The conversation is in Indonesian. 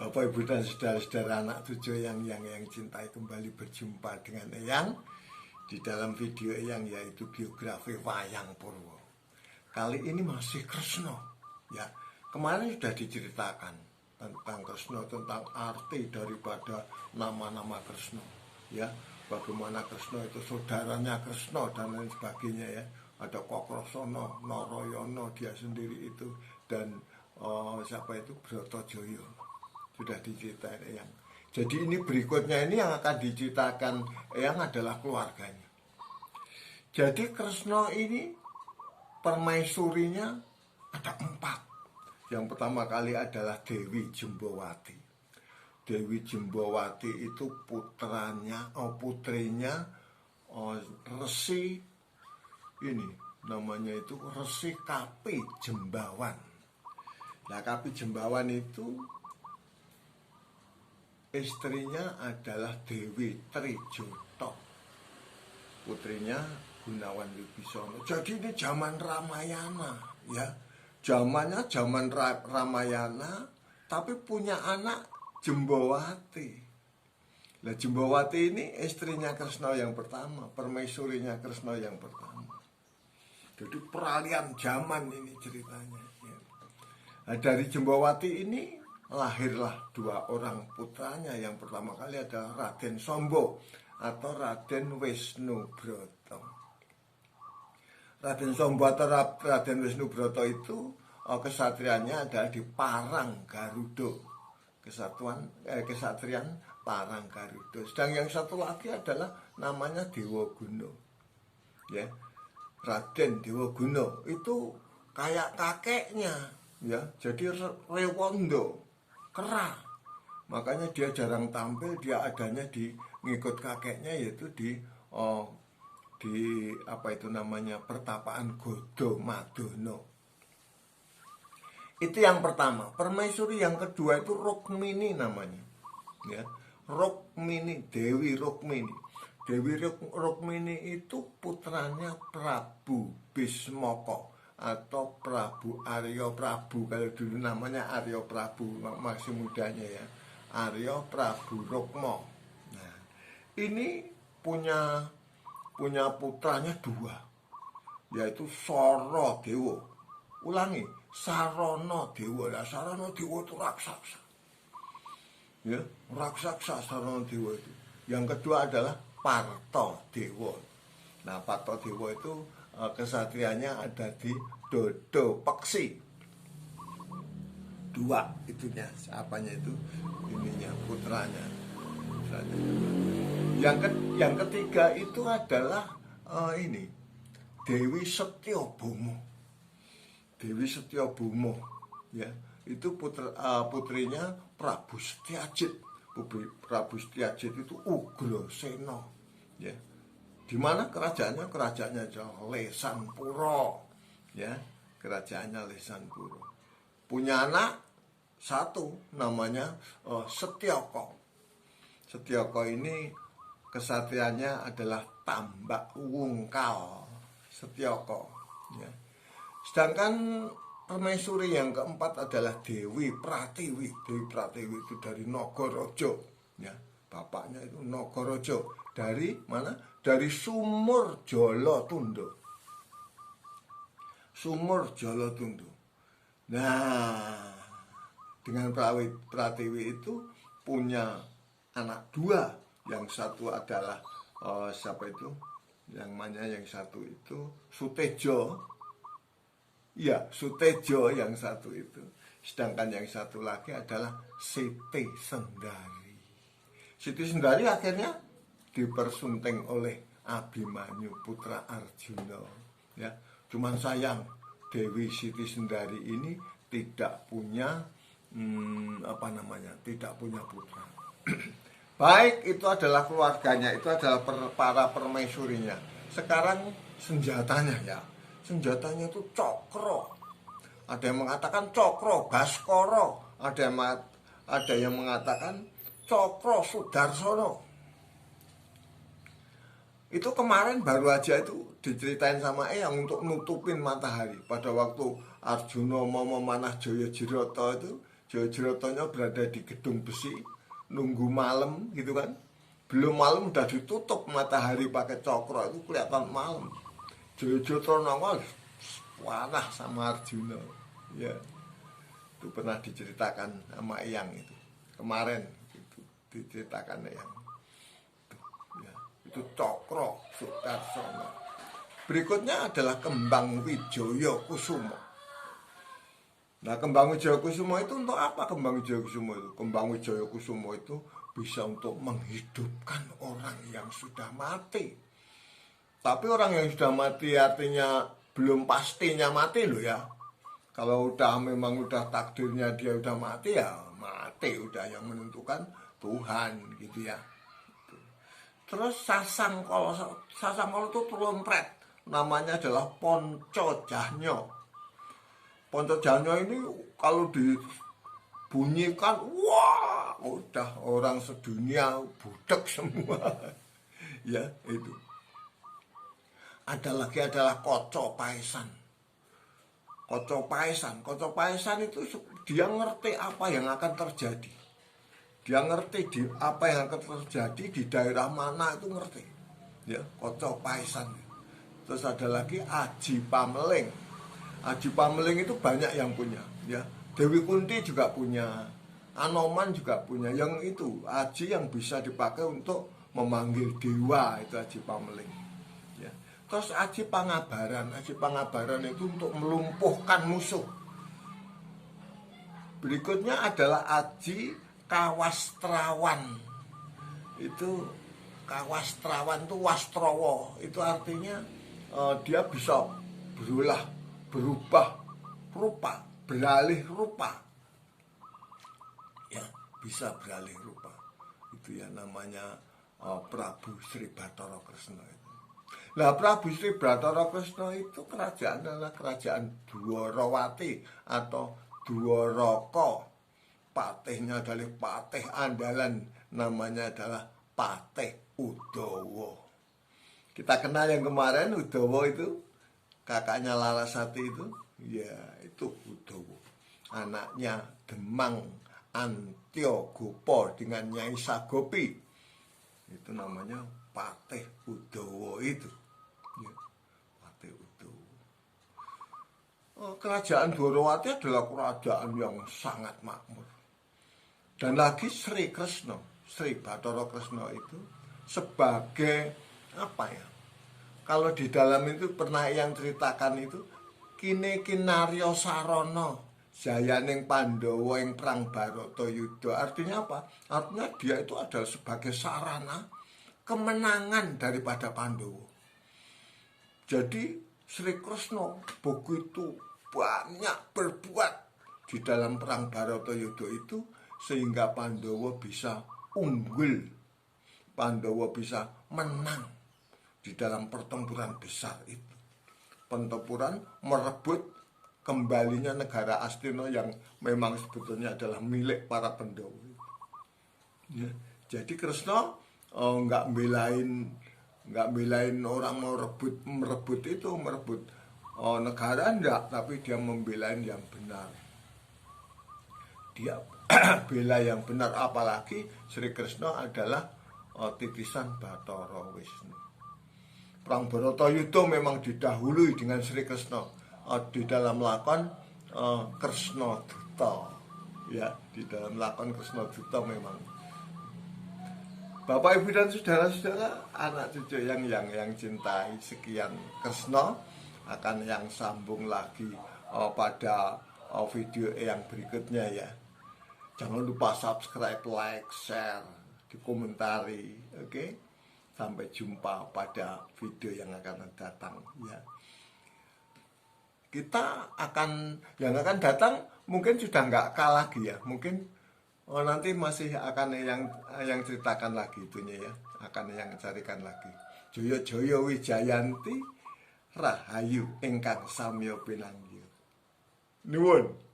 Bapak Ibu dan saudara-saudara anak cucu yang cintai, kembali berjumpa dengan Eyang di dalam video Eyang, yaitu biografi Wayang Purwo. Kali ini masih Kresna, ya. Kemarin sudah diceritakan tentang Kresna, tentang arti daripada nama-nama Kresna, ya. Bagaimana Kresna itu saudaranya Kresna dan lain sebagainya, ya. Ada Kokrosono, Narayono dia sendiri itu, dan siapa itu, Brotojoyo. Sudah diceritain Eyang. Jadi ini berikutnya ini yang akan diceritakan Eyang adalah keluarganya. Jadi Kresna ini permaisurinya ada 4. Yang pertama kali adalah Dewi Jembawati. Dewi Jembawati itu putrinya Resi, ini namanya itu Resi Kapi Jembawan. Nah, Kapi Jembawan itu istrinya adalah Dewi Trijoto, putrinya Gunawan Wibisono. Jadi ini zaman Ramayana, ya. Zamannya zaman Ramayana, tapi punya anak Jembawati. Nah, Jembawati ini istrinya Kresna yang pertama, permaisurinya Kresna yang pertama. Jadi peralihan zaman ini ceritanya, ya. Nah, dari Jembawati ini lahirlah 2 orang putranya. Yang pertama kali adalah Raden Sombo atau Raden Wisnubroto. Raden Sombo atau Raden Wisnubroto itu kesatriannya adalah di Parang Garudo, kesatrian Parang Garudo. Sedang yang satu lagi adalah namanya Dewaguna, ya. Raden Dewaguna itu kayak kakeknya, ya. Jadi Rewondo, kera. Makanya dia jarang tampil, dia adanya di ngikut kakeknya, yaitu di apa itu namanya, pertapaan Godo Madono. Itu yang pertama. Permaisuri yang kedua itu Rukmini namanya, ya. Rukmini, Dewi Rukmini. Dewi Rukmini itu putranya Prabu Bismoko atau Prabu Arya Prabu. Kalau dulu namanya Arya Prabu, masih mudanya, ya, Arya Prabu Rukmo. Nah, ini punya putranya 2, yaitu Sara Dewa. Ulangi, Sarana Dewa. Nah, Sarana Dewa itu raksasa, ya, raksasa Sarana Dewa itu. Yang kedua adalah Parto Dewa. Nah, Parto Dewa itu kesatriannya ada di Dodo Peksi. 2 itunya, apanya itu, ininya, putranya. Yang ketiga itu adalah ini Dewi Setyobomo. Dewi Setyobomo, ya, itu putrinya Prabu Setyajid. Prabu Setyajid itu Ugrasena, ya. Di mana kerajaannya adalah Lesanpuro, ya, kerajaannya Lesanpuro. Punya anak 1 namanya Setyaka. Setyaka ini kesatriannya adalah Tambak Wungkal Setyaka, ya. Sedangkan permaisuri yang keempat adalah Dewi Pratiwi. Dewi Pratiwi itu dari Nagaraja, ya. Bapaknya itu Nagaraja. Dari mana? Dari Sumur Jolotundo. Sumur Jolotundo. Nah, dengan Pratiwi itu punya anak 2. Yang satu adalah siapa itu? Yang satu itu Sutejo. Ya, Sutejo yang satu itu. Sedangkan yang satu lagi adalah Siti Sendari. Siti Sendari akhirnya dipersunting oleh Abimanyu putra Arjuna, ya. Cuman sayang Dewi Siti Sendari ini tidak punya tidak punya putra. Baik, itu adalah keluarganya, itu adalah para permaisurinya. Sekarang senjatanya, ya. Senjatanya itu cokro. Ada yang mengatakan cokro Baskoro, ada yang mengatakan cokro Sudarsono. Itu kemarin baru aja itu diceritain sama Eyang untuk nutupin matahari. Pada waktu Arjuna mau memanah Jayajirata itu, Jayadratanya berada di gedung besi, nunggu malam gitu kan. Belum malam udah ditutup matahari pakai cokro, itu kelihatan malam. Jayadratanya nongol warah sama Arjuna. Ya, itu pernah diceritakan sama Eyang itu. Kemarin itu diceritakan Eyang. Ya, itu cokro Sudarsono. Berikutnya adalah kembang Wijaya Kusuma. Nah, kembang Wijaya Kusuma itu untuk apa? Kembang Wijaya Kusuma itu, kembang Wijaya Kusuma itu bisa untuk menghidupkan orang yang sudah mati. Tapi orang yang sudah mati artinya belum pastinya mati loh ya. Kalau memang udah takdirnya dia udah mati ya mati, udah yang menentukan Tuhan gitu ya. Terus sasangkol itu trompet, namanya adalah Poncojahnya. Poncojahnya ini kalau dibunyikan, wah udah orang sedunia budak semua. Ya itu. Ada lagi adalah Koco Paesan. Koco Paesan itu dia ngerti apa yang akan terjadi. Dia ngerti apa yang akan terjadi di daerah mana itu ngerti. Ya, Koco Paesan. Terus ada lagi Aji Pameling. Aji Pameling itu banyak yang punya. Ya, Dewi Kunti juga punya. Anoman juga punya. Yang itu Aji yang bisa dipakai untuk memanggil dewa, itu Aji Pameling. Ya. Terus Aji Pangabaran itu untuk melumpuhkan musuh. Berikutnya adalah Aji Kawastrawan. Itu Kawastrawan itu Wastrowo. Itu artinya dia bisa berubah rupa, beralih rupa. Ya, bisa beralih rupa. Itu ya namanya Prabu Sri Bathara Kresna itu. Nah, Prabu Sri Bathara Kresna itu kerajaan adalah kerajaan Dwarawati atau Dwaraka. Patihnya adalah patih andalan, namanya adalah Patih Udawa. Kita kenal yang kemarin Udawa itu kakaknya Larasati itu, ya itu Udawa. Anaknya Demang Antyogopa dengan Nyai Sagopi. Itu namanya Patih Udawa itu. Ya, Patih Udawa. Kerajaan Dwarawati adalah kerajaan yang sangat makmur. Dan lagi Sri Kresna, Sri Bathara Kresna itu sebagai apa ya? Kalau di dalam itu pernah yang ceritakan itu kine kinarya sarana jayaning Pandhawa ing perang Baratayuda. Artinya apa? Artinya dia itu adalah sebagai sarana kemenangan daripada Pandhawa. Jadi Sri Kresna begitu banyak berbuat di dalam perang Baratayuda itu sehingga Pandhawa bisa unggul, Pandhawa bisa menang di dalam pertempuran besar itu. Pertempuran merebut kembalinya negara Astina yang memang sebetulnya adalah milik para Pandhawa. Ya, jadi Kresna nggak belain orang mau merebut negara enggak, tapi dia membelain yang benar. Dia bela yang benar, apalagi Sri Kresna adalah titisan Bathara Wisnu. Perang Baratayuda memang didahului dengan Sri Kresna di dalam lakon Kresna Duta. Ya, di dalam lakon Kresna Duta memang. Bapak Ibu dan saudara-saudara, anak cucu yang cintai, sekian Kresna akan yang sambung lagi pada video yang berikutnya ya. Jangan lupa subscribe, like, share, dikomentari, oke? Sampai jumpa pada video yang akan datang ya. Yang akan datang mungkin sudah nggak kalah lagi ya. Mungkin nanti masih akan yang ceritakan lagi itunya ya. Akan yang carikan lagi. Jaya Wijayanti Rahayu ingkang samya pinanggih. Nuwun.